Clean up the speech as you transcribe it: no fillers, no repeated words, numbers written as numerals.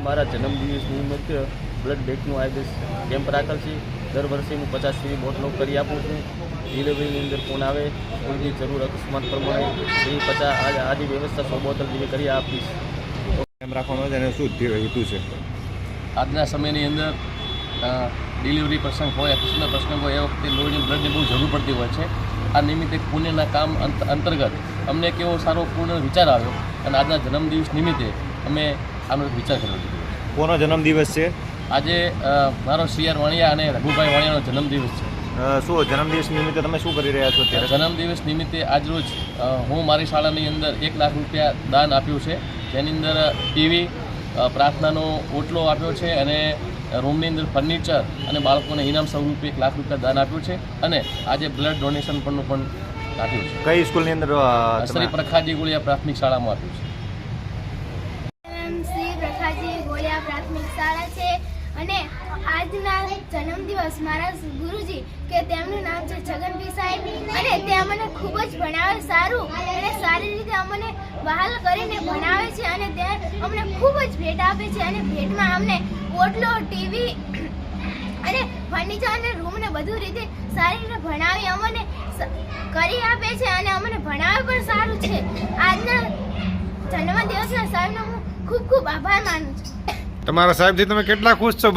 મારા જન્મદિવસ નિમિત્તે બ્લડ બેંકનું આયોજન કેમ્પ રાખેલ છે। દર વર્ષે હું 50 જેવી બોટલો કરી આપું છું। ડિલિવરીની અંદર ફોન આવે કોઈની જરૂર અકસ્માત પ્રમાણે એ 50 આની વ્યવસ્થા 100 બોટલ જેવી કરી આપીશ। કેમ રાખવાનો છે અને શું હેતુ છે? આજના સમયની અંદર ડિલિવરી પ્રસંગ હોય, અકસ્માત પ્રસંગ હોય, એ વખતે લોહીની બ્લડની બહુ જરૂર પડતી હોય છે। આ નિમિત્તે પુણ્યના કામ અંતર્ગત અમને કેવો સારો પૂર્ણ વિચાર આવ્યો અને આજના જન્મદિવસ નિમિત્તે અમે આનો એક વિચાર કર્યો છે। કોનો જન્મદિવસ છે આજે? મારો CR વાણિયા અને રઘુભાઈ વાણિયાનો જન્મદિવસ છે। શું જન્મદિવસ નિમિત્તે તમે શું કરી રહ્યા છો અત્યારે? જન્મદિવસ નિમિત્તે આજરોજ હું મારી શાળાની અંદર 1 લાખ રૂપિયા દાન આપ્યું છે, જેની અંદર ટીવી, પ્રાર્થનાનો ઓટલો આપ્યો છે અને રૂમની અંદર ફર્નિચર અને બાળકોને ઇનામ સ્વરૂપે 1 લાખ રૂપિયા દાન આપ્યું છે અને આજે બ્લડ ડોનેશન પણ આપ્યું છે। કઈ સ્કૂલની અંદર? શ્રી પ્રખાજી ગોળિયા પ્રાથમિક શાળામાં આપ્યું છે। શ્રી પ્રખાજી ગોળિયા પ્રાથમિક શાળા છે અને આજના જન્મદિવસ મારા ગુરુજી કે તેમનું નામ છે છગનભાઈ સાહેબ અને તે અમને ખૂબ જ ભણાવે, સારું અને સારી રીતે અમને વહાલ કરીને ભણાવે છે અને તે અમને ખૂબ જ ભેટ આપે છે અને ભેટમાં અમને ઓટલો, ટીવી અને ફર્નિચર અને રૂમને બધું રીતે સારી રીતે ભણાવી અમને કરી આપે છે અને અમને ભણાવે પણ સારું છે। આજના જન્મદિવસના સાહેબનો હું ખૂબ ખૂબ આભાર માનું છું। તમારા સાહેબથી તમે કેટલા ખુશ છો?